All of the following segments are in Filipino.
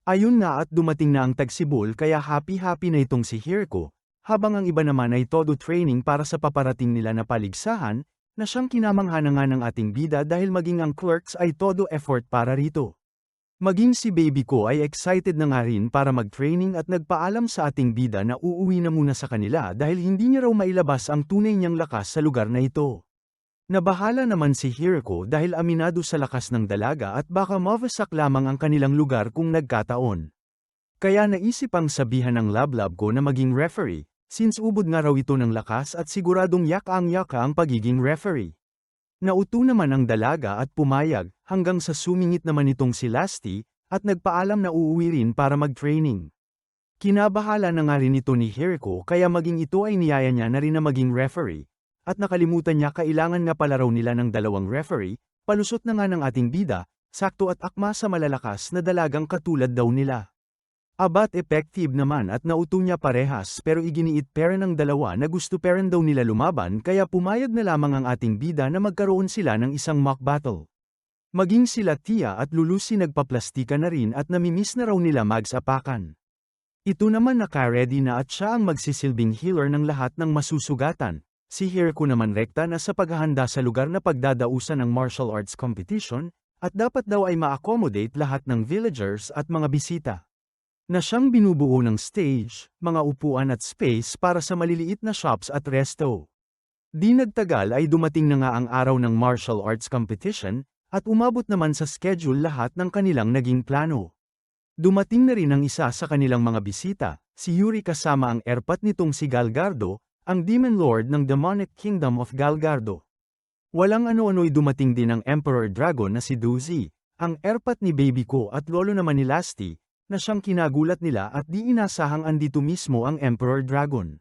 Ayun nga at dumating na ang tagsibol kaya happy-happy na itong si Hirko, habang ang iba naman ay todo training para sa paparating nila na paligsahan, na siyang kinamangha na nga ng ating bida dahil maging ang clerks ay todo effort para rito. Maging si baby ko ay excited na nga rin para mag-training at nagpaalam sa ating bida na uuwi na muna sa kanila dahil hindi niya raw mailabas ang tunay niyang lakas sa lugar na ito. Nabahala naman si Hirko dahil aminado sa lakas ng dalaga at baka mawasak lamang ang kanilang lugar kung nagkataon. Kaya naisip ang sabihan ng lablab ko na maging referee, since ubod nga raw ito ng lakas at siguradong yaka ang pagiging referee. Nauto naman ang dalaga at pumayag, hanggang sa sumingit naman itong si Lasty, at nagpaalam na uuwi rin para mag-training. Kinabahala na nga rin ito ni Hirko kaya maging ito ay niyaya niya na rin na maging referee. At nakalimutan niya kailangan nga pala raw nila ng dalawang referee, palusot na nga ng ating bida, sakto at akma sa malalakas na dalagang katulad daw nila. Abat effective naman at nauto niya parehas pero iginiit pera ng dalawa na gusto peren daw nila lumaban kaya pumayag na lamang ang ating bida na magkaroon sila ng isang mock battle. Maging sila Tia at Lulusi nagpaplastika na rin at namimiss na raw nila magsapakan. Ito naman naka-ready na at siya ang magsisilbing healer ng lahat ng masusugatan. Si Hirko naman rekta na sa paghahanda sa lugar na pagdadausan ng martial arts competition, at dapat daw ay ma-accommodate lahat ng villagers at mga bisita. Na siyang binubuo ng stage, mga upuan at space para sa maliliit na shops at resto. Di nagtagal ay dumating na nga ang araw ng martial arts competition, at umabot naman sa schedule lahat ng kanilang naging plano. Dumating na rin ang isa sa kanilang mga bisita, si Yuri kasama ang erpat nitong si Galgardo, ang Demon Lord ng Demonic Kingdom of Galgardo. Walang ano-ano'y dumating din ang Emperor Dragon na si Duzi, ang erpat ni baby ko at lolo naman ni Lasty, na siyang kinagulat nila at di inasahang andito mismo ang Emperor Dragon.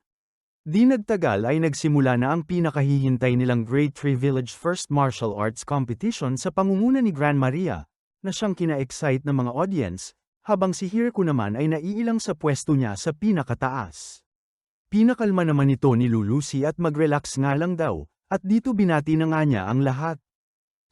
Di nagtagal ay nagsimula na ang pinakahihintay nilang Great Tree Village First Martial Arts Competition sa pangunguna ni Gran Maria, na siyang kina-excite ng mga audience, habang si Hirko naman ay naiilang sa pwesto niya sa pinakataas. Pinakalma naman ito ni Lulusi at mag-relax nga lang daw, at dito binati na nga niya ang lahat.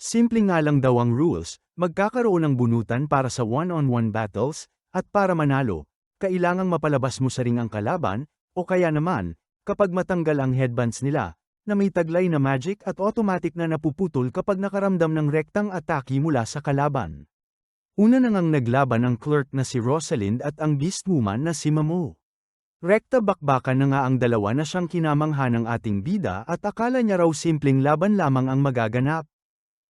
Simple nga lang daw ang rules, magkakaroon ng bunutan para sa one-on-one battles, at para manalo, kailangang mapalabas mo sa ring ang kalaban, o kaya naman, kapag matanggal ang headbands nila, na may taglay na magic at automatic na napuputol kapag nakaramdam ng rektang atake mula sa kalaban. Una na ngang naglaban ang clerk na si Rosalind at ang beast woman na si Mamo. Rekta bakbakan na nga ang dalawa na siyang kinamangha ng ating bida at akala niya raw simpleng laban lamang ang magaganap.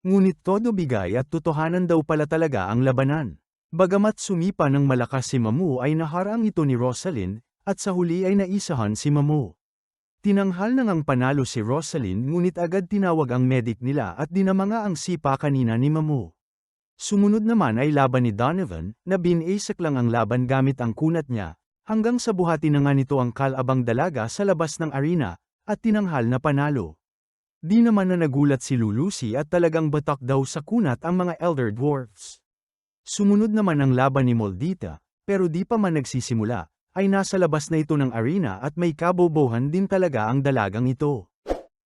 Ngunit todo bigay at totohanan daw pala talaga ang labanan. Bagamat sumipa ng malakas si Mamu ay naharang ito ni Rosalind, at sa huli ay naisahan si Mamu. Tinanghal na ngang panalo si Rosalind ngunit agad tinawag ang medic nila at dinamanga ang sipa kanina ni Mamu. Sumunod naman ay laban ni Donovan, na binasak lang ang laban gamit ang kunat niya. Hanggang sa buhati na nga nito ang kalabang dalaga sa labas ng arena, at tinanghal na panalo. Di naman na nagulat si Lulusi at talagang batak daw sa kunat ang mga Elder Dwarfs. Sumunod naman ang laban ni Moldita, pero di pa man nagsisimula, ay nasa labas na ito ng arena at may kabobohan din talaga ang dalagang ito.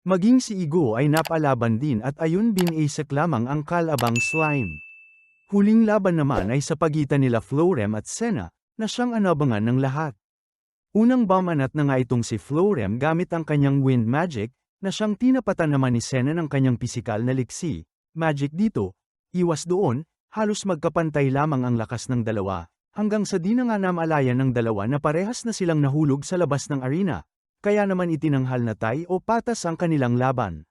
Maging si Igo ay napalaban din at ayun binasak lamang ang kalabang slime. Huling laban naman ay sa pagitan nila Florem at Senna, na siyang anabangan ng lahat. Unang bamanat na nga itong si Florem gamit ang kanyang wind magic, na siyang tinapatan naman ni Senna ng kanyang pisikal na liksi. Magic dito, iwas doon, halos magkapantay lamang ang lakas ng dalawa, hanggang sa di na nga namalayan ng dalawa na parehas na silang nahulog sa labas ng arena, kaya naman itinanghal na tie o patas ang kanilang laban.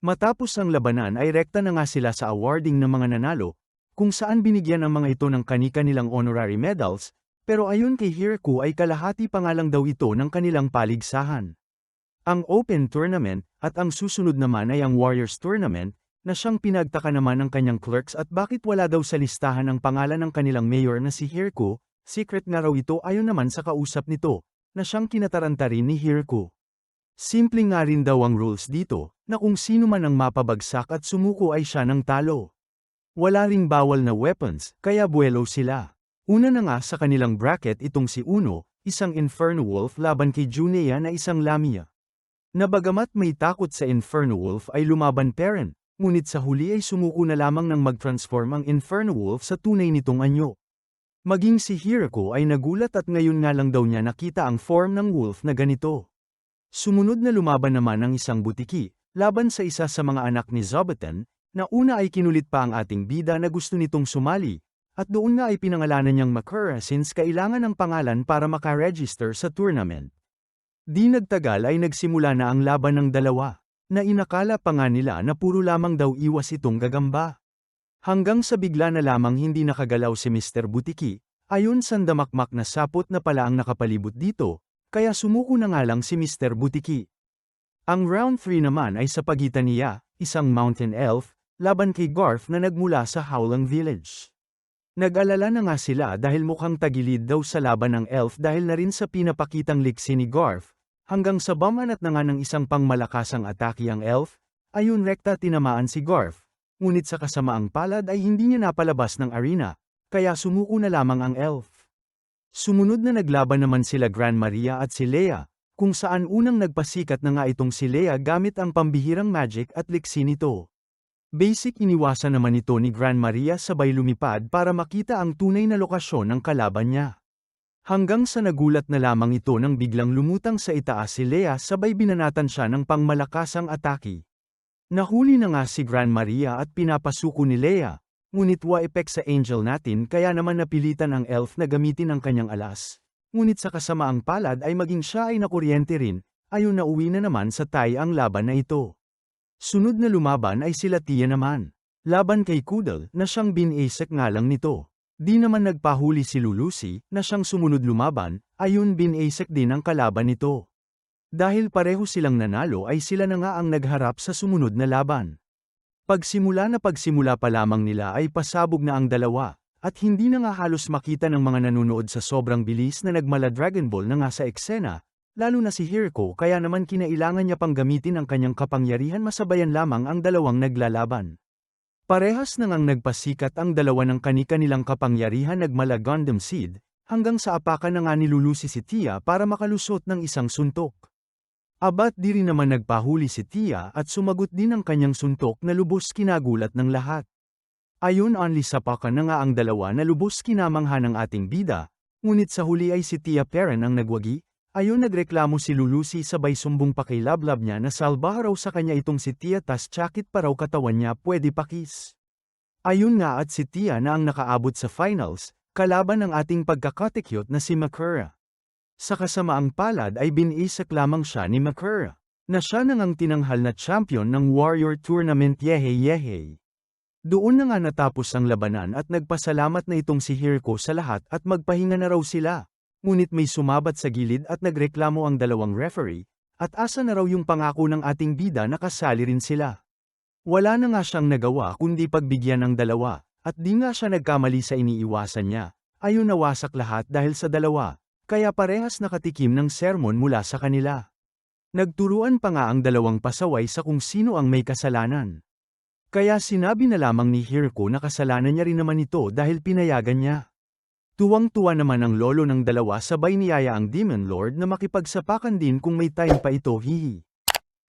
Matapos ang labanan ay rekta na nga sila sa awarding ng mga nanalo, kung saan binigyan ang mga ito ng kani-kanilang honorary medals, pero ayon kay Hirko ay kalahati pa nga lang daw ito ng kanilang paligsahan. Ang Open Tournament, at ang susunod naman ay ang Warriors Tournament, na siyang pinagtaka naman ng kanyang clerks at bakit wala daw sa listahan ang pangalan ng kanilang mayor na si Hirko, secret nga raw ito ayon naman sa kausap nito, na siyang kinataranta rin ni Hirko. Simple nga rin daw ang rules dito, na kung sino man ang mapabagsak at sumuko ay siya ng talo. Wala ring bawal na weapons, kaya buwelo sila. Una na nga sa kanilang bracket itong si Uno, isang Inferno Wolf laban kay Junea na isang Lamia. Na bagamat may takot sa Inferno Wolf ay lumaban peren, ngunit sa huli ay sumuko na lamang nang mag-transform ang Inferno Wolf sa tunay nitong anyo. Maging si Hirako ay nagulat at ngayon nga lang daw niya nakita ang form ng wolf na ganito. Sumunod na lumaban naman ang isang butiki, laban sa isa sa mga anak ni Zobotan, na una ay kinulit pa ang ating bida na gusto nitong sumali, at doon nga ay pinangalanan niyang Makura since kailangan ng pangalan para makaregister sa tournament. Di nagtagal ay nagsimula na ang laban ng dalawa, na inakala pa nga nila na puro lamang daw iwas itong gagamba. Hanggang sa bigla na lamang hindi nakagalaw si Mr. Butiki, ayon sandamakmak na sapot na pala ang nakapalibot dito, kaya sumuko na nga lang si Mr. Butiki. Ang round 3 naman ay sa pagitan niya, isang mountain elf, laban kay Garth na nagmula sa Howlang Village. Nag-alala na nga sila dahil mukhang tagilid daw sa laban ng elf dahil na rin sa pinapakitang liksi ni Garth, hanggang sa bamanat na nga ng isang pangmalakasang atake ang elf, ayun rekta tinamaan si Garth, ngunit sa kasamaang palad ay hindi niya napalabas ng arena, kaya sumuko na lamang ang elf. Sumunod na naglaban naman sila Gran Maria at si Leia, kung saan unang nagpasikat na nga itong si Leia gamit ang pambihirang magic at liksi nito. Basic iniwasan naman ito ni Gran Maria sabay lumipad para makita ang tunay na lokasyon ng kalaban niya. Hanggang sa nagulat na lamang ito nang biglang lumutang sa itaas si Leia sabay binanatan siya ng pangmalakasang atake. Nahuli na nga si Gran Maria at pinapasuko ni Leia, ngunit wa-epek sa angel natin kaya naman napilitan ang elf na gamitin ang kanyang alas. Ngunit sa kasamaang palad ay maging siya ay nakuryente rin, ayon na uwi na naman sa tie ang laban na ito. Sunod na lumaban ay sila Tia naman. Laban kay Kudal na siyang binasek nga lang nito. Di naman nagpahuli si Lulusi na siyang sumunod lumaban, ayun binasek din ang kalaban nito. Dahil pareho silang nanalo ay sila na nga ang nagharap sa sumunod na laban. Pagsimula pa lamang nila ay pasabog na ang dalawa, at hindi na nga halos makita ng mga nanonood sa sobrang bilis na nagmala Dragon Ball na nga sa eksena, lalo na si Hirako kaya naman kinailangan niya pang gamitin ang kanyang kapangyarihan masabayan lamang ang dalawang naglalaban. Parehas na ngang nagpasikat ang dalawa ng kani-kanilang kapangyarihan nagmala Gundam Seed, hanggang sa apakan na nga nilulusi si Tia para makalusot ng isang suntok. Abat di rin naman nagpahuli si Tia at sumagot din ang kanyang suntok na lubos kinagulat ng lahat. Ayon only sa pakan na nga ang dalawa na lubos kinamangha ng ating bida, ngunit sa huli ay si Tia Perrin ang nagwagi, ayon nagreklamo si Lulusi sabay sumbong pa kay Lablab niya na salbaha raw sa kanya itong si Tia tas tsakit pa raw katawan niya pwede pakis. Ayun nga at si Tia na ang nakaabot sa finals, kalaban ng ating pagkakatekyot na si Makura. Sa kasamaang palad ay binisak lamang siya ni Makura, na siya nang ang tinanghal na champion ng Warrior Tournament Yehey. Doon na nga natapos ang labanan at nagpasalamat na itong si Hirako sa lahat at magpahinga na raw sila. Ngunit may sumabat sa gilid at nagreklamo ang dalawang referee, at asa na raw yung pangako ng ating bida na kasali rin sila. Wala na nga siyang nagawa kundi pagbigyan ng dalawa, at di nga siya nagkamali sa iniiwasan niya, ayon nawasak lahat dahil sa dalawa, kaya parehas nakatikim ng sermon mula sa kanila. Nagturuan pa nga ang dalawang pasaway sa kung sino ang may kasalanan. Kaya sinabi na lamang ni Hirako na kasalanan niya rin naman ito dahil pinayagan niya. Tuwang-tuwa naman ang lolo ng dalawa sabay niyaya ang Demon Lord na makipagsapakan din kung may time pa ito hihi.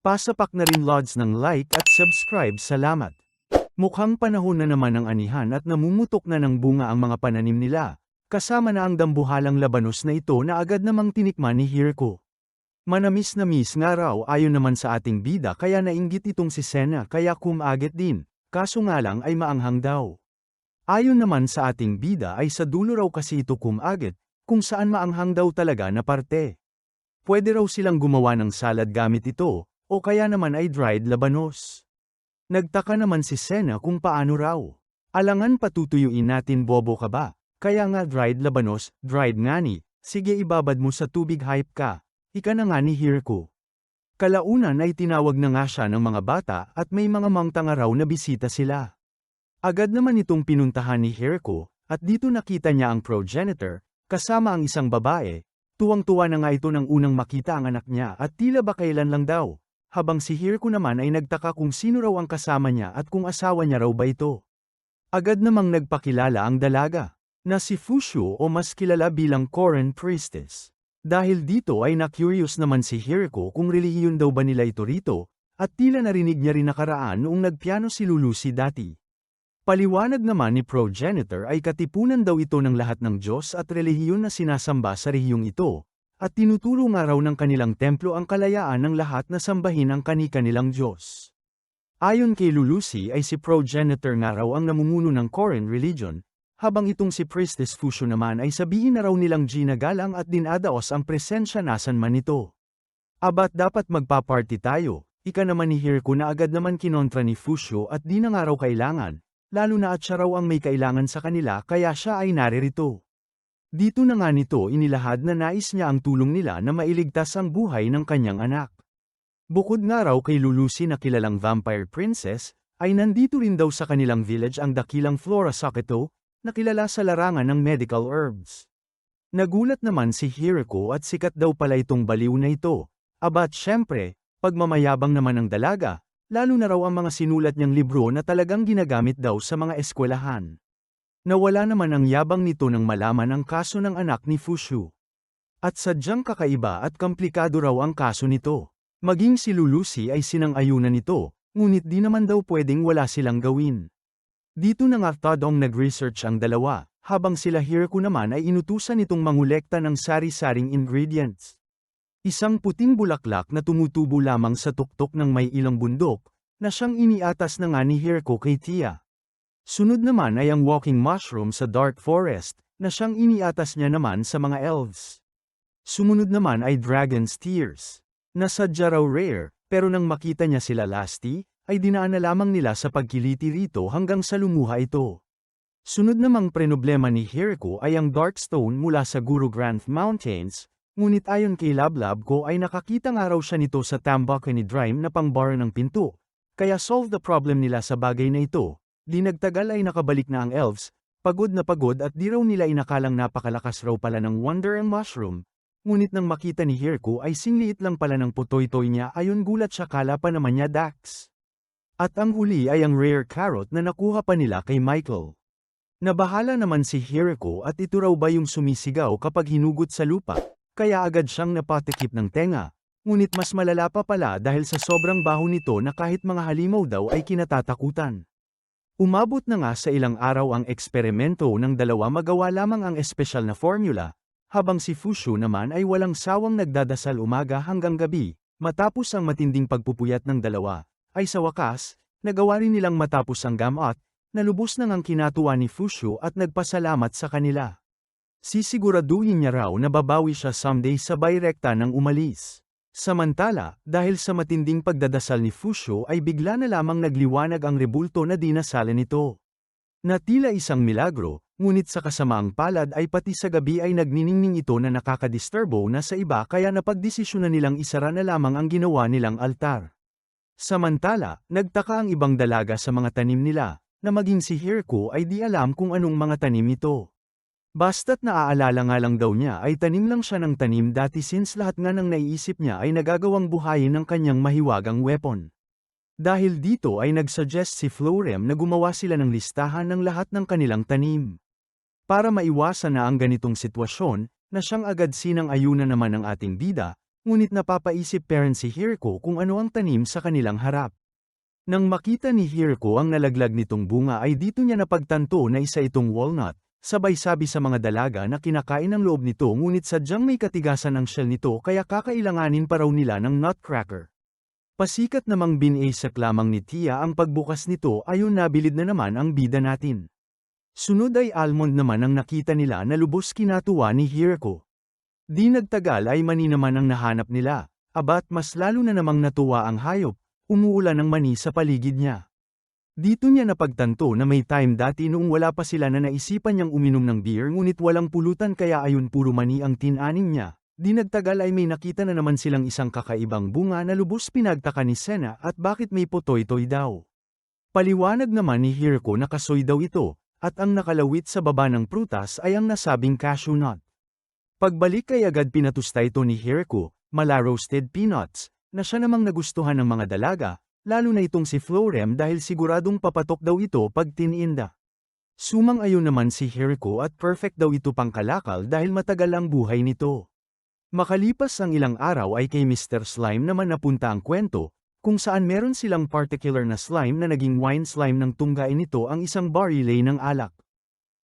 Pasapak na rin lods ng like at subscribe salamat. Mukhang panahon na naman ng anihan at namumutok na ng bunga ang mga pananim nila, kasama na ang dambuhalang labanos na ito na agad namang tinikman ni Hirako. Manamis na miss nga raw ayon naman sa ating bida kaya nainggit itong si Senna kaya kumagit din, kaso nga lang ay maanghang daw. Ayon naman sa ating bida ay sa dulo raw kasi ito kumagit, kung saan maanghang daw talaga na parte. Pwede raw silang gumawa ng salad gamit ito, o kaya naman ay dried labanos. Nagtaka naman si Senna kung paano raw. Alangan patutuyuin natin bobo ka ba, kaya nga dried labanos, dried nga ni, sige ibabad mo sa tubig hype ka. Ika na nga ni Hirako. Kalaunan ay tinawag na nga siya ng mga bata at may mga mangtanga raw na bisita sila. Agad naman itong pinuntahan ni Hirako, at dito nakita niya ang progenitor, kasama ang isang babae. Tuwang-tuwa na nga ito nang unang makita ang anak niya at tila ba kailan lang daw, habang si Hirako naman ay nagtaka kung sino raw ang kasama niya at kung asawa niya raw ba ito. Agad namang nagpakilala ang dalaga, na si Fushu o mas kilala bilang Koren Priestess. Dahil dito ay na-curious naman si Hirako kung relihiyon daw ba nila ito rito, at tila narinig niya rin nakaraan noong nagpiano si Lulusi dati. Paliwanag naman ni progenitor ay katipunan daw ito ng lahat ng Diyos at relihiyon na sinasamba sa rehiyong ito, at tinuturo nga raw ng kanilang templo ang kalayaan ng lahat na sambahin ang kani-kanilang Diyos. Ayon kay Lulusi ay si progenitor nga raw ang namumuno ng Korean religion, habang itong si Priestess Fushu naman ay sabihin na raw nilang ginagalang at dinadaos ang presensya nasan man ito. Abat dapat magpa-party tayo, ika naman ni Hirko na agad naman kinontra ni Fushu at di na nga raw kailangan, lalo na at siya raw ang may kailangan sa kanila kaya siya ay naririto. Dito na nga nito inilahad na nais niya ang tulong nila na mailigtas ang buhay ng kanyang anak. Bukod nga raw kay Lulusi na kilalang vampire princess, ay nandito rin daw sa kanilang village ang dakilang Flora Saketo, na kilala sa larangan ng medical herbs. Nagulat naman si Hirko at sikat daw pala itong baliw na ito, abat syempre, pagmamayabang naman ng dalaga, lalo na raw ang mga sinulat niyang libro na talagang ginagamit daw sa mga eskwelahan. Nawala naman ang yabang nito nang malaman ang kaso ng anak ni Fushu. At sadyang kakaiba at komplikado raw ang kaso nito. Maging si Lulusi ay sinang-ayunan nito, ngunit di naman daw pwedeng wala silang gawin. Dito na nga tadong nag-research ang dalawa, habang sila Hirko naman ay inutusan nitong mangolekta ng sari-saring ingredients. Isang puting bulaklak na tumutubo lamang sa tuktok ng may ilang bundok, na siyang iniatas na nga ni Hirko kay Tia. Sunod naman ay ang walking mushroom sa dark forest, na siyang iniatas niya naman sa mga elves. Sumunod naman ay dragon's tears, na sadya raw rare, pero nang makita niya sila Lasti, ay dinaan na lamang nila sa pagkiliti rito hanggang sa lumuha ito. Sunod namang prenoblema ni Hirko ay ang dark stone mula sa Gurugranth Mountains, ngunit ayon kay Lablab ko ay nakakita nga raw siya nito sa Tambakani Drime na pangbara ng pinto, kaya solve the problem nila sa bagay na ito. Di nagtagal ay nakabalik na ang elves, pagod na pagod at di raw nila inakalang napakalakas raw pala ng Wonder and Mushroom, ngunit nang makita ni Hirko ay singliit lang pala ng putoy-toy niya ayon gulat siya kala pa naman niya Dax. At ang huli ay ang rare carrot na nakuha pa nila kay Michael. Nabahala naman si Hirko at ito raw ba yung sumisigaw kapag hinugot sa lupa, kaya agad siyang napatikip ng tenga, ngunit mas malala pa pala dahil sa sobrang baho nito na kahit mga halimaw daw ay kinatatakutan. Umabot na nga sa ilang araw ang eksperimento ng dalawa magawa lamang ang espesyal na formula, habang si Fushu naman ay walang sawang nagdadasal umaga hanggang gabi, matapos ang matinding pagpupuyat ng dalawa, ay sa wakas, nagawa rin nilang matapos ang gamot, na lubos nang ang kinatuwa ni Fushu at nagpasalamat sa kanila. Sisiguraduhin niya raw na babawi siya someday sabay rekta nang umalis. Samantala, dahil sa matinding pagdadasal ni Fushu ay bigla na lamang nagliwanag ang rebulto na dinasalan nito. Na tila isang milagro, ngunit sa kasamaang palad ay pati sa gabi ay nagniningning ito na nakakadisturbo na sa iba kaya napagdesisyonan nilang isara na lamang ang ginawa nilang altar. Samantala, nagtaka ang ibang dalaga sa mga tanim nila, na maging si Hirko ay di alam kung anong mga tanim ito. Basta't naaalala nga lang daw niya ay tanim lang siya ng tanim dati since lahat nga ng naiisip niya ay nagagawang buhayin ng kanyang mahiwagang weapon. Dahil dito ay nagsuggest si Florem na gumawa sila ng listahan ng lahat ng kanilang tanim. Para maiwasan na ang ganitong sitwasyon, na siyang agad sinang-ayunan naman ng ating bida, ngunit napapaisip parent si Hirko kung ano ang tanim sa kanilang harap. Nang makita ni Hirko ang nalaglag nitong bunga ay dito niya napagtanto na isa itong walnut. Sabay sabi sa mga dalaga na kinakain ang loob nito ngunit sadyang may katigasan ang shell nito kaya kakailanganin pa raw nila ng nutcracker. Pasikat namang binisak lamang ni Tia ang pagbukas nito ayon nabilid na naman ang bida natin. Sunod ay almond naman ang nakita nila na lubos kinatuwa ni Hirko. Di nagtagal ay mani naman ang nahanap nila, abat mas lalo na namang natuwa ang hayop, umuulan ng mani sa paligid niya. Dito niya napagtanto na may time dati noong wala pa sila na naisipan niyang uminom ng beer ngunit walang pulutan kaya ayun puro mani ang tinanim niya. Di nagtagal ay may nakita na naman silang isang kakaibang bunga na lubos pinagtaka ni Sena at bakit may potoy-toy daw. Paliwanag naman ni Hirko na kasoy daw ito, at ang nakalawit sa baba ng prutas ay ang nasabing cashew nut. Pagbalik ay agad pinatusta ito ni Hirko, mala roasted peanuts, na siya namang nagustuhan ng mga dalaga, lalo na itong si Florem dahil siguradong papatok daw ito pag tiniinda. Sumang-ayon naman si Hirko at perfect daw ito pang kalakal dahil matagal ang buhay nito. Makalipas ang ilang araw ay kay Mr. Slime naman napunta ang kwento, kung saan meron silang particular na slime na naging wine slime ng tunggain nito ang isang barley ng alak.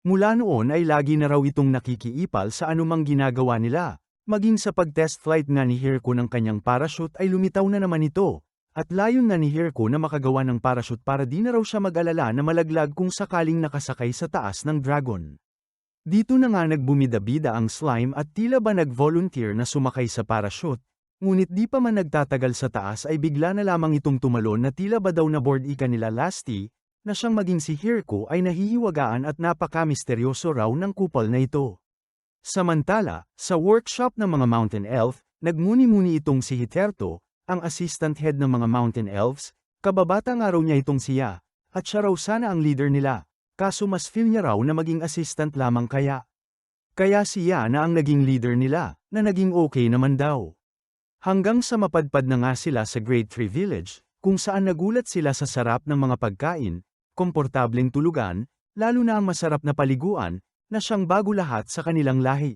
Mula noon ay lagi na raw itong nakikiipal sa anumang ginagawa nila, maging sa pag-test flight nga ni Hirko ng kanyang parachute ay lumitaw na naman ito, at layon na ni Hirko na makagawa ng parachute para di na raw siya mag-alala na malaglag kung sakaling nakasakay sa taas ng dragon. Dito na nga nagbumida-bida ang slime at tila ba nag-volunteer na sumakay sa parachute, ngunit di pa man nagtatagal sa taas ay bigla na lamang itong tumalon na tila ba daw na board ika nila Lasty, na siyang maging si Hirko ay nahihiwagaan at napaka-misteryoso raw ng kupal na ito. Samantala, sa workshop ng mga Mountain Elf, nagmuni-muni itong si Hiterto, ang assistant head ng mga Mountain Elves, kababata nga raw niya itong siya, at siya raw sana ang leader nila, kaso mas feel niya raw na maging assistant lamang kaya. Kaya siya na ang naging leader nila, na naging okay naman daw. Hanggang sa mapadpad na nga sila sa Grade 3 Village, kung saan nagulat sila sa sarap ng mga pagkain, komportableng tulugan, lalo na ang masarap na paliguan, na siyang bago lahat sa kanilang lahi.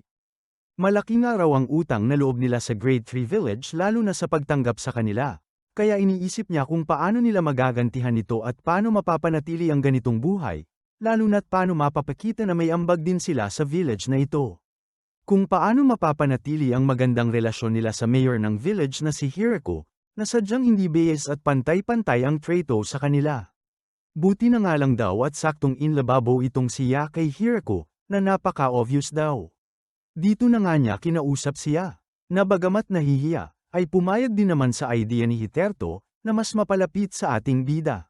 Malaki nga raw ang utang na loob nila sa Grade 3 Village lalo na sa pagtanggap sa kanila, kaya iniisip niya kung paano nila magagantihan ito at paano mapapanatili ang ganitong buhay, lalo na't paano mapapakita na may ambag din sila sa village na ito. Kung paano mapapanatili ang magandang relasyon nila sa mayor ng village na si Hirako, na sadyang hindi bias at pantay-pantay ang trato sa kanila. Buti na nga lang daw at saktong inlababo itong siya kay Hirako, na napaka-obvious daw. Dito na nga niya kinausap siya, na bagamat nahihiya, ay pumayag din naman sa idea ni Hiterto, na mas mapalapit sa ating bida.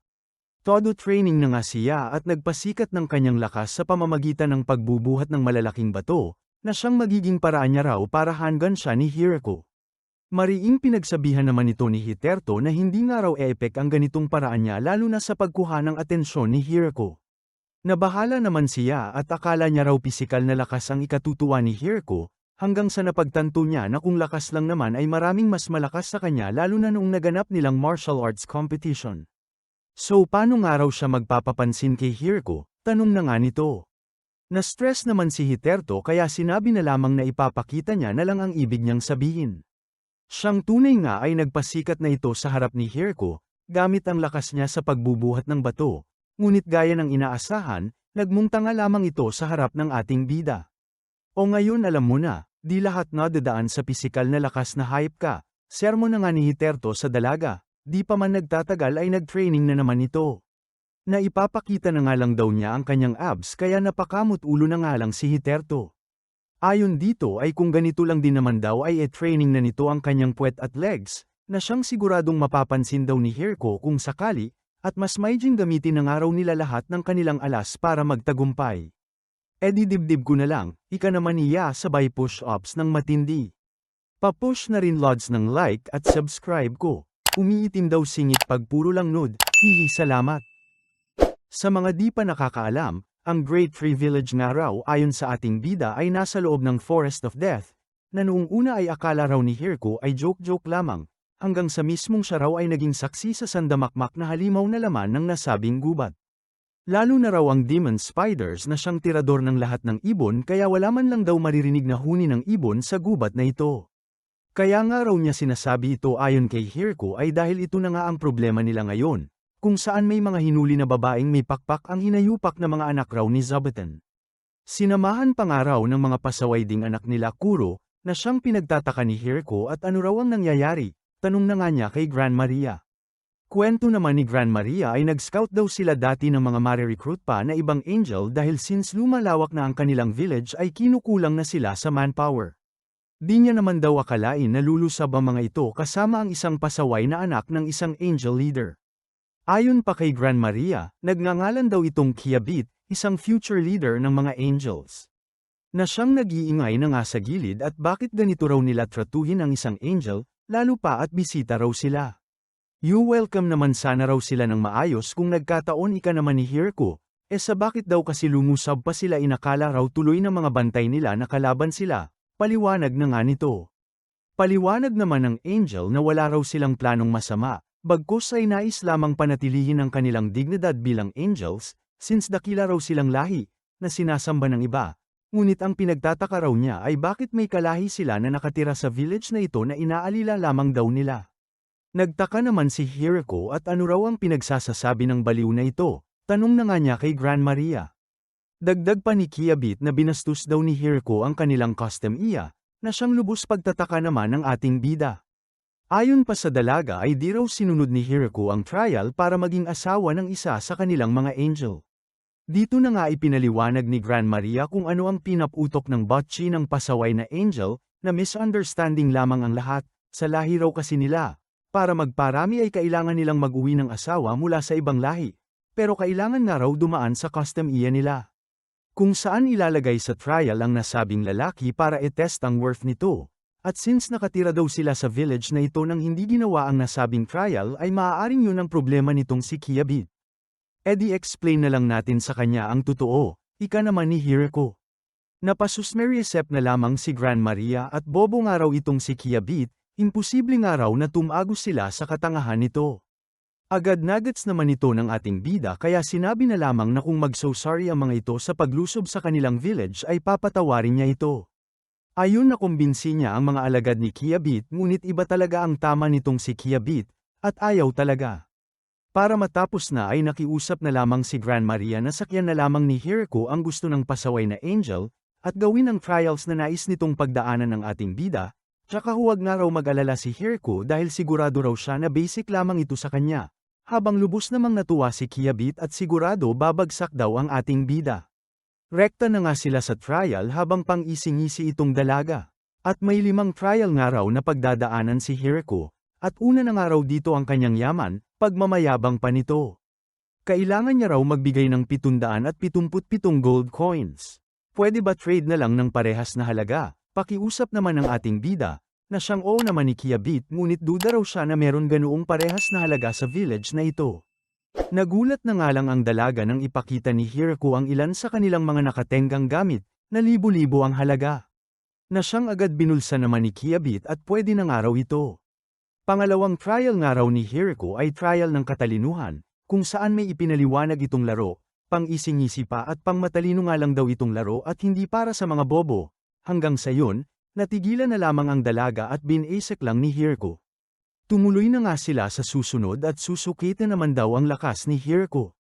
Todo training na nga siya at nagpasikat ng kanyang lakas sa pamamagitan ng pagbubuhat ng malalaking bato, na siyang magiging paraan niya raw para hanggan siya ni Hirako. Mariing pinagsabihan naman ito ni Hiterto na hindi nga raw epek ang ganitong paraan niya lalo na sa pagkuha ng atensyon ni Hirako. Nabahala naman siya at akala niya raw pisikal na lakas ang ikatutuwa ni Hirko, hanggang sa napagtanto niya na kung lakas lang naman ay maraming mas malakas sa kanya lalo na noong naganap nilang martial arts competition. So paano nga raw siya magpapapansin kay Hirko, tanong na nga nito. Na-stress naman si Hiterto kaya sinabi na lamang na ipapakita niya na lang ang ibig niyang sabihin. Siyang tunay nga ay nagpasikat na ito sa harap ni Hirko, gamit ang lakas niya sa pagbubuhat ng bato. Ngunit gaya ng inaasahan, nagmunta nga lamang ito sa harap ng ating bida. O ngayon alam mo na, di lahat na dadaan sa pisikal na lakas na hype ka, sermon na nga ni Hiterto sa dalaga, di pa man nagtatagal ay nag-training na naman ito. Na ipapakita na nga lang daw niya ang kanyang abs kaya napakamot ulo na nga lang si Hiterto. Ayon dito ay kung ganito lang din naman daw ay training na nito ang kanyang puwet at legs, na siyang siguradong mapapansin daw ni Hirko kung sakali, at mas maiging gamitin ng araw nila lahat ng kanilang alas para magtagumpay. Dibdib ko na lang, ika naman niya sabay push-ups ng matindi. Pa-push na rin lods ng like at subscribe ko. Umiitim daw singit pag puro lang nude, hihi salamat. Sa mga di pa nakakaalam, ang Grade 3 Village nga raw ayon sa ating bida ay nasa loob ng Forest of Death, na noong una ay akala raw ni Hirko ay joke-joke lamang, hanggang sa mismong siya raw ay naging saksi sa sandamakmak na halimaw na laman ng nasabing gubat. Lalo na raw ang demon spiders na siyang tirador ng lahat ng ibon kaya wala man lang daw maririnig na huni ng ibon sa gubat na ito. Kaya nga raw niya sinasabi ito ayon kay Hirko ay dahil ito na nga ang problema nila ngayon, kung saan may mga hinuli na babaeng may pakpak ang hinayupak na mga anak raw ni Zabuton. Sinamahan pa nga raw ng mga pasaway ding anak nila Kuro, na siyang pinagtataka ni Hirko at ano raw ang nangyayari. Tanong na nga niya kay Gran Maria. Kwento naman ni Gran Maria ay nag-scout daw sila dati ng mga mare-recruit pa na ibang angel dahil since lumalawak na ang kanilang village ay kinukulang na sila sa manpower. Di niya naman daw akalain na lulusab ang mga ito kasama ang isang pasaway na anak ng isang angel leader. Ayon pa kay Gran Maria, nagngangalan daw itong Kiabit, isang future leader ng mga angels. Na siyang nag-iingay na nga sa gilid at bakit ganito raw nila tratuhin ang isang angel, lalo pa at bisita raw sila. You welcome naman sana raw sila ng maayos kung nagkataon ika naman ni Hirko, sa bakit daw kasi lumusab pa sila inakala raw tuloy ng mga bantay nila na kalaban sila, paliwanag na nga nito. Paliwanag naman ng angel na wala raw silang planong masama, bagkus ay nais lamang panatilihin ang kanilang dignidad bilang angels, since dakila raw silang lahi, na sinasamba ng iba. Ngunit ang pinagtataka raw niya ay bakit may kalahi sila na nakatira sa village na ito na inaalila lamang daw nila. Nagtaka naman si Hiriko at ano raw ang pinagsasasabi ng baliw na ito, tanong na nga niya kay Gran Maria. Dagdag pa ni Kiabit na binastos daw ni Hiriko ang kanilang custom iya, na siyang lubos pagtataka naman ng ating bida. Ayon pa sa dalaga ay di raw sinunod ni Hiriko ang trial para maging asawa ng isa sa kanilang mga angel. Dito na nga ipinaliwanag ni Gran Maria kung ano ang pinaputok ng botchi ng pasaway na angel, na misunderstanding lamang ang lahat, sa lahi raw kasi nila. Para magparami ay kailangan nilang mag-uwi ng asawa mula sa ibang lahi, pero kailangan nga raw dumaan sa custom iya nila. Kung saan ilalagay sa trial ang nasabing lalaki para i-test ang worth nito. At since nakatira daw sila sa village na ito nang hindi ginawa ang nasabing trial ay maaaring yun ang problema nitong si Kiabit. Explain na lang natin sa kanya ang totoo, ika naman ni Hiriko. Napasusmeriesep na lamang si Gran Maria at bobo nga raw itong si Kiabit, imposible nga raw na tumagos sila sa katangahan nito. Agad nagets naman ito ng ating bida kaya sinabi na lamang na kung mag-so sorry ang mga ito sa paglusob sa kanilang village ay papatawarin niya ito. Ayun na kumbinsi niya ang mga alagad ni Kiabit ngunit iba talaga ang tama nitong si Kiabit, at ayaw talaga. Para matapos na ay nakiusap na lamang si Gran Maria na sakyan na lamang ni Hiriko ang gusto ng pasaway na angel, at gawin ang trials na nais nitong pagdaanan ng ating bida, tsaka huwag nga raw mag-alala si Hiriko dahil sigurado raw siya na basic lamang ito sa kanya. Habang lubos namang natuwa si Kiabit at sigurado babagsak daw ang ating bida. Rekta na nga sila sa trial habang pang-ising-isi itong dalaga. At may 5 trial nga raw na pagdadaanan si Hiriko, at una na nga raw dito ang kanyang yaman, pagmamayabang pa nito. Kailangan niya raw magbigay ng 777 gold coins. Pwede ba trade na lang ng parehas na halaga? Pakiusap naman ng ating bida, na siyang oo naman ni Kiabit ngunit duda raw siya na meron ganoong parehas na halaga sa village na ito. Nagulat na nga lang ang dalaga nang ipakita ni Hiriko ang ilan sa kanilang mga nakatenggang gamit, na libo-libo ang halaga. Na siyang agad binulsa naman ni Kiabit at pwede na nga raw ito. Pangalawang trial nga raw ni Hiriko ay trial ng katalinuhan, kung saan may ipinaliwanag itong laro, pang-ising-isi pa at pang-matalino nga lang daw itong laro at hindi para sa mga bobo. Hanggang sa yun, natigilan na lamang ang dalaga at binasek lang ni Hiriko. Tumuloy na nga sila sa susunod at susukitin naman daw ang lakas ni Hiriko.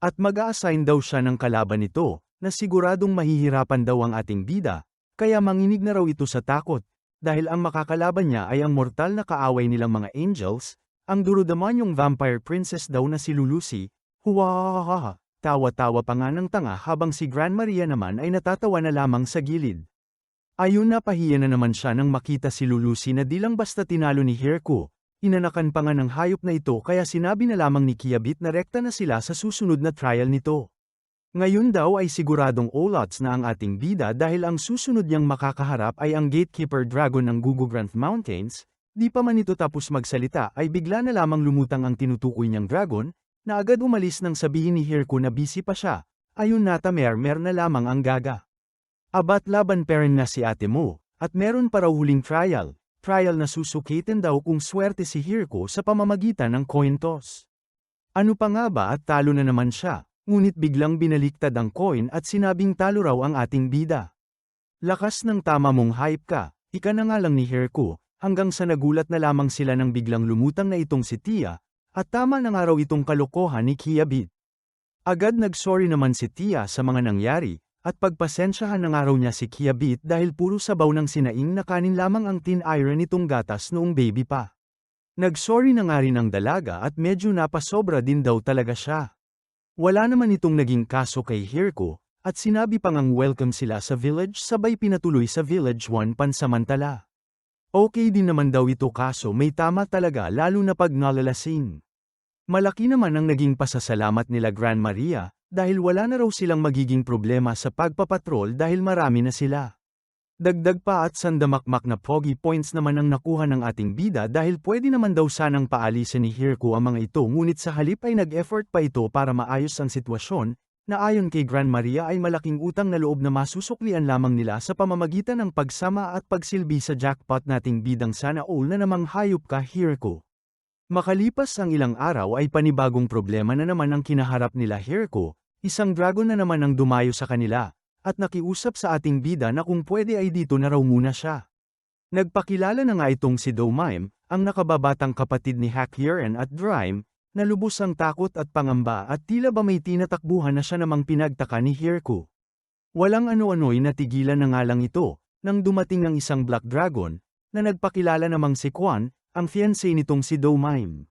At mag-a-assign daw siya ng kalaban nito, na siguradong mahihirapan daw ang ating bida, kaya manginig na raw ito sa takot, dahil ang makakalaban niya ay ang mortal na kaaway nilang mga angels, ang durodemonyong vampire princess daw na si Lulusi. Huwahahaha, tawa-tawa pa nga ng tanga habang si Gran Maria naman ay natatawa na lamang sa gilid. Ayun na pahiya na naman siya nang makita si Lulusi na di lang basta tinalo ni Hiriko. Inanakan pa nga ng hayop na ito kaya sinabi na lamang ni Kiabit na rekta na sila sa susunod na trial nito. Ngayon daw ay siguradong all-outs na ang ating bida dahil ang susunod niyang makakaharap ay ang Gatekeeper Dragon ng Gugugranth Mountains. Di pa man ito tapos magsalita ay bigla na lamang lumutang ang tinutukoy niyang dragon, na agad umalis nang sabihin ni Hiriko na busy pa siya. Ayun na mer na lamang ang gaga. Abat laban pa rin na si ate mo, at meron pa raw huling trial. Trial na susukitin daw kung swerte si Hiriko sa pamamagitan ng coin toss. Ano pa nga ba at talo na naman siya, ngunit biglang binaliktad ang coin at sinabing talo raw ang ating bida. Lakas ng tama mong hype ka, ika na nga lang ni Hiriko, hanggang sa nagulat na lamang sila nang biglang lumutang na itong si Tia, at tama na nga raw itong kalokohan ni Kiabit. Agad nagsorry naman si Tia sa mga nangyari, at pagpasensyahan na nga raw niya si Kiabit dahil puro sabaw ng sinaing na kanin lamang ang tin iron nitong gatas noong baby pa. Nagsorry na nga rin ang dalaga at medyo napasobra din daw talaga siya. Wala naman itong naging kaso kay Hiriko, at sinabi pang ang welcome sila sa village sabay pinatuloy sa village 1 pansamantala. Okay din naman daw ito kaso may tama talaga lalo na pag nalalasing. Malaki naman ang naging pasasalamat nila Gran Maria, dahil wala na raw silang magiging problema sa pagpapatrol dahil marami na sila. Dagdag pa at sandamakmak na pogi points naman ang nakuha ng ating bida dahil pwede naman daw sanang paalisin ni Hiriko ang mga ito ngunit sa halip ay nag-effort pa ito para maayos ang sitwasyon, na ayon kay Gran Maria ay malaking utang na loob na masusuklian lamang nila sa pamamagitan ng pagsama at pagsilbi sa jackpot nating bidang sana all na namang hayop ka Hiriko. Makalipas ang ilang araw ay panibagong problema na naman ang kinaharap nila Hiriko, isang dragon na naman ang dumayo sa kanila, at nakiusap sa ating bida na kung pwede ay dito na raw muna siya. Nagpakilala na nga itong si Domime, ang nakababatang kapatid ni Hakiran at Drime, na lubos ang takot at pangamba at tila ba may tinatakbuhan na siya namang pinagtaka ni Hirko. Walang ano-ano'y natigilan na nga lang ito, nang dumating ang isang Black Dragon, na nagpakilala namang si Quan, ang fiancé nitong si Domime.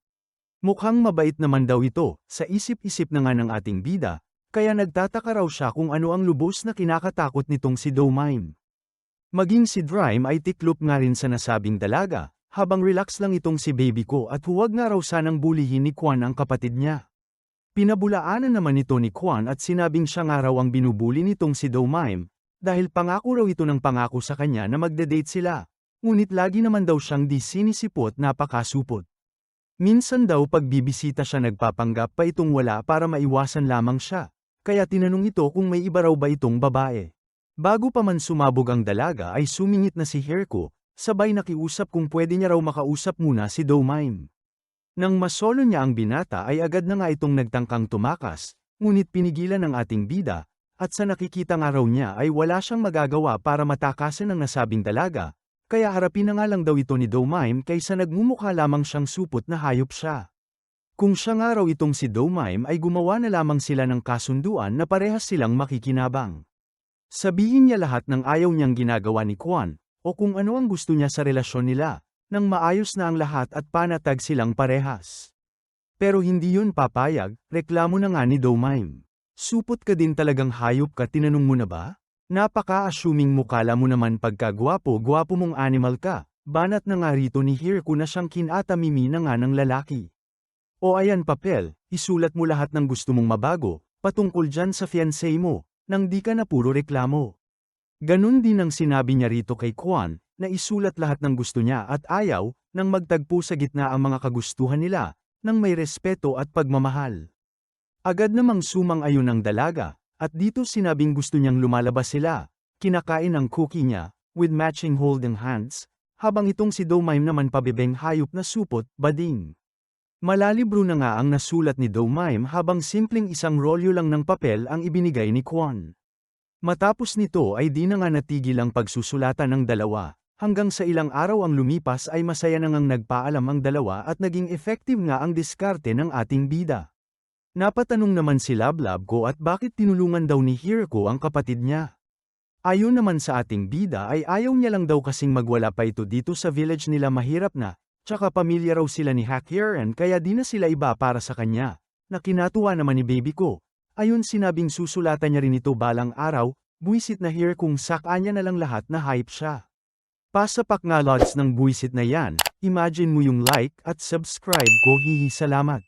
Mukhang mabait naman daw ito, sa isip-isip na nga ng ating bida, kaya nagtataka raw siya kung ano ang lubos na kinakatakot nitong si Domime. Maging si Drime ay tiklop nga rin sa nasabing dalaga, habang relax lang itong si baby ko at huwag nga raw sanang bulihin ni Quan ang kapatid niya. Pinabulaanan naman ito ni Quan at sinabing siya nga raw ang binubuli nitong si Domime, dahil pangako raw ito ng pangako sa kanya na magde-date sila, ngunit lagi naman daw siyang di sinisipot napakasupot. Minsan daw pag bibisita siya nagpapanggap pa itong wala para maiwasan lamang siya, kaya tinanong ito kung may iba raw ba itong babae. Bago pa man sumabog ang dalaga ay sumingit na si Hirko, sabay nakiusap kung pwede niya raw makausap muna si Domime. Nang masolo niya ang binata ay agad na nga itong nagtangkang tumakas, ngunit pinigilan ng ating bida, at sa nakikita nga raw niya ay wala siyang magagawa para matakasan ang nasabing dalaga, kaya harapin na nga lang daw ito ni Domime kaysa nagmumukha lamang siyang supot na hayop siya. Kung siya nga raw itong si Domime ay gumawa na lamang sila ng kasunduan na parehas silang makikinabang. Sabihin niya lahat ng ayaw niyang ginagawa ni Quan, o kung ano ang gusto niya sa relasyon nila, nang maayos na ang lahat at panatag silang parehas. Pero hindi yun papayag, reklamo na nga ni Domime. Supot ka din talagang hayop ka, tinanong mo na ba? Napaka-assuming mo, kala mo naman pagka-gwapo mong animal ka, banat na nga rito ni Hirko na siyang kinatamimi na nga ng lalaki. O ayan papel, isulat mo lahat ng gusto mong mabago, patungkol dyan sa fiancé mo, nang di ka na puro reklamo. Ganun din ang sinabi niya rito kay Quan, na isulat lahat ng gusto niya at ayaw, nang magtagpo sa gitna ang mga kagustuhan nila, nang may respeto at pagmamahal. Agad namang sumang-ayon ang dalaga, at dito sinabing gusto niyang lumalabas sila, kinakain ang cookie niya, with matching holding hands, habang itong si Domime naman pabebeng hayop na supot, bading. Malalibro na nga ang nasulat ni Domime habang simpleng isang rolyo lang ng papel ang ibinigay ni Quan. Matapos nito ay di na nga natigil ang pagsusulatan ng dalawa, hanggang sa ilang araw ang lumipas ay masaya na ngang nagpaalam ang dalawa at naging effective nga ang diskarte ng ating bida. Napatanong naman si Lablab ko at bakit tinulungan daw ni Hirko ang kapatid niya. Ayon naman sa ating bida ay ayaw niya lang daw kasing magwala pa ito dito sa village nila, mahirap na, tsaka pamilya raw sila ni Hakiran kaya di na sila iba para sa kanya, na kinatuwa naman ni baby ko. Ayon sinabing susulatan niya rin ito balang araw, buwisit na Hirkong saka niya na lang lahat na hype siya. Pasapak nga lods ng buwisit na yan, imagine mo yung like at subscribe ko, hihi, salamat.